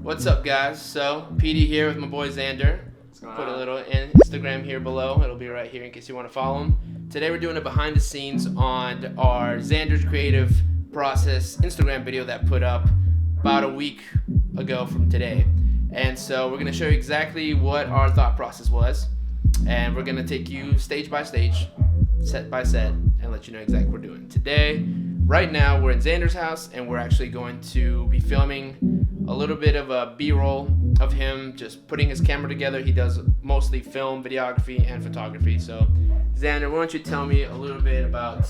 What's up, guys? So, PD here with my boy Xander. Put a little Instagram here below. It'll be right here in case you want to follow him. Today we're doing a behind the scenes on our Xander's Creative Process Instagram video that put up about a week ago from today. And so we're going to show you exactly what our thought process was. And we're going to take you stage by stage, set by set, and let you know exactly what we're doing. Today, right now, we're in Xander's house, and we're actually going to be filming a little bit of a B-roll of him just putting his camera together. He does mostly film, videography, and photography. So, Xander, why don't you tell me a little bit about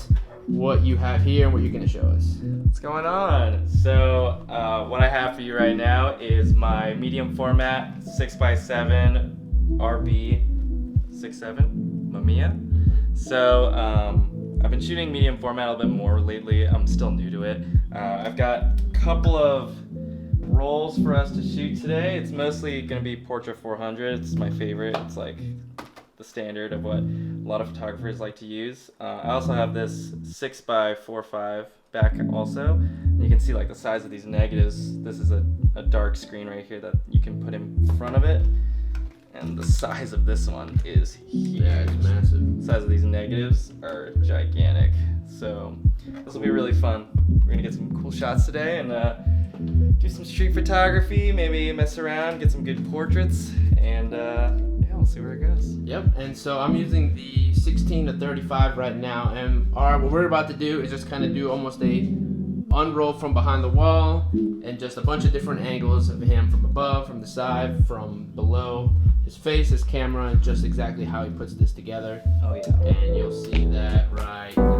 what you have here and what you're going to show us? What's going on? So, what I have for you right now is my medium format 6x7 RB67 Mamiya. So, I've been shooting medium format a little bit more lately. I'm still new to it. I've got a couple of rolls for us to shoot today. It's mostly going to be Portra 400. It's my favorite. It's like the standard of what a lot of photographers like to use. I also have this 6x45 back also. You can see like the size of these negatives. This is a dark screen right here that you can put in front of it. And the size of this one is huge. Yeah, it's massive. The size of these negatives are gigantic. So this will be really fun. We're gonna get some cool shots today and do some street photography, maybe mess around, get some good portraits, and yeah, we'll see where it goes. Yep, and so I'm using the 16-35 right now, and what we're about to do is just kind of do almost a unroll from behind the wall, and just a bunch of different angles of him from above, from the side, from below, his face, his camera, and just exactly how he puts this together. Oh yeah. And you'll see that right now.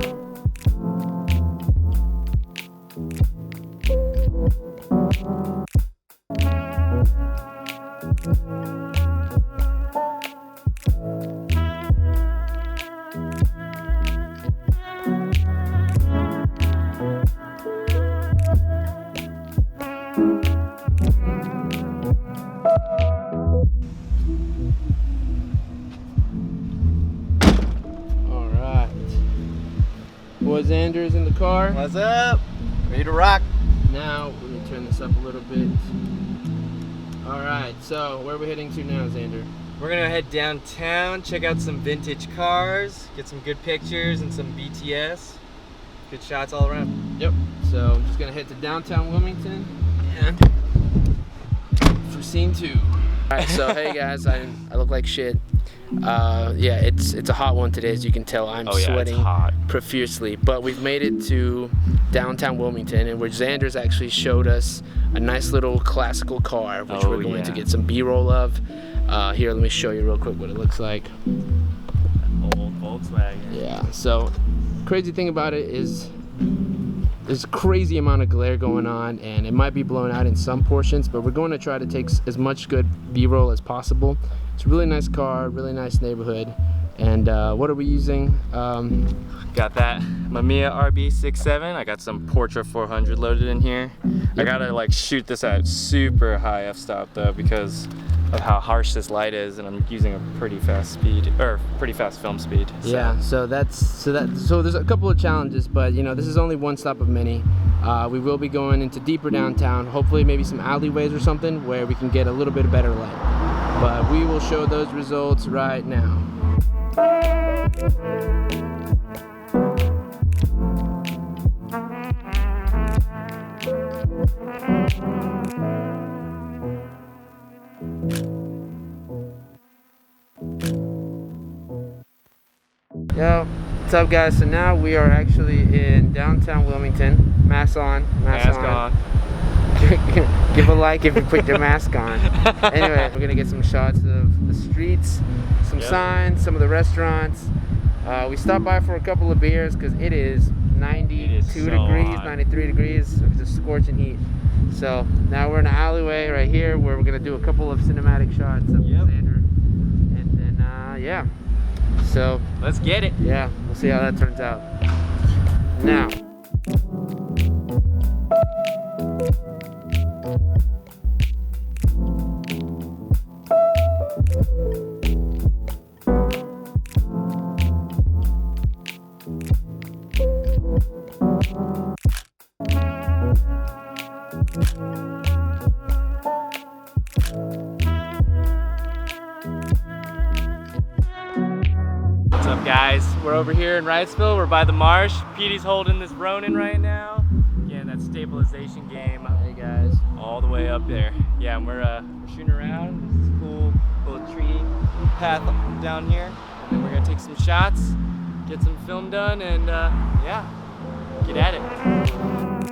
Boy Xander's in the car. What's up? Ready to rock. Now, let me turn this up a little bit. Alright, so where are we heading to now, Xander? We're gonna head downtown, check out some vintage cars, get some good pictures and some BTS. Good shots all around. Yep, so I'm just gonna head to downtown Wilmington and for scene 2. Alright, so hey guys, I look like shit. Yeah, it's a hot one today, as you can tell. I'm sweating profusely, but we've made it to downtown Wilmington, and where Xander's actually showed us a nice little classical car, which we're going to get some B-roll of. Here, let me show you real quick what it looks like. Old Volkswagen. Yeah, so crazy thing about it is there's a crazy amount of glare going on, and it might be blown out in some portions, but we're going to try to take as much good B-roll as possible. It's a really nice car, really nice neighborhood. And what are we using? Got that Mamiya RB67. I got some Portra 400 loaded in here. I gotta like shoot this at super high f-stop though because of how harsh this light is, and I'm using a pretty fast speed, or pretty fast film speed. So. Yeah, so there's a couple of challenges, but you know, this is only one stop of many. We will be going into deeper downtown, hopefully maybe some alleyways or something where we can get a little bit better light. But we will show those results right now. Yo, what's up guys? So now we are actually in downtown Wilmington. Mask on. Mask on. Give a like if you put your mask on. Anyway, we're gonna get some shots of the streets, some signs, some of the restaurants. We stopped by for a couple of beers because it is 92 degrees, hot. 93 degrees. It's just scorching heat. So now we're in an alleyway right here where we're gonna do a couple of cinematic shots of Xander, and then yeah. So let's get it. Yeah, we'll see how that turns out. Now. up, guys? We're over here in Wrightsville. We're by the marsh. Petey's holding this Ronin right now. Yeah, that stabilization game. Hey guys. All the way up there. Yeah, and we're shooting around. This is cool little tree path down here. And then we're gonna take some shots, get some film done, and yeah, get at it.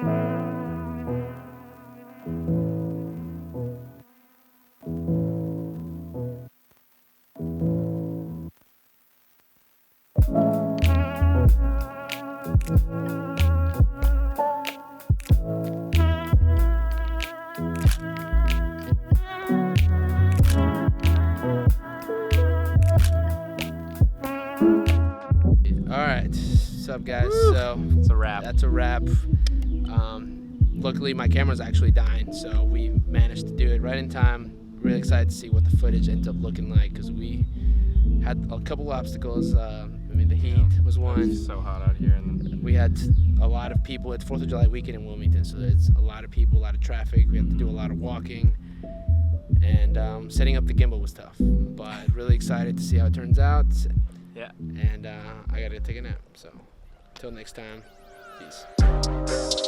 All right, what's up, guys? So It's a wrap. that's a wrap. Luckily, my camera's actually dying, so we managed to do it right in time. Really excited to see what the footage ends up looking like because we had a couple obstacles. I mean, the heat was one. It's so hot out here, and We had a lot of people. It's 4th of July weekend in Wilmington, so it's a lot of people, a lot of traffic. We have to do a lot of walking, and setting up the gimbal was tough. But really excited to see how it turns out. yeah. And I gotta take a nap. So, until next time, peace.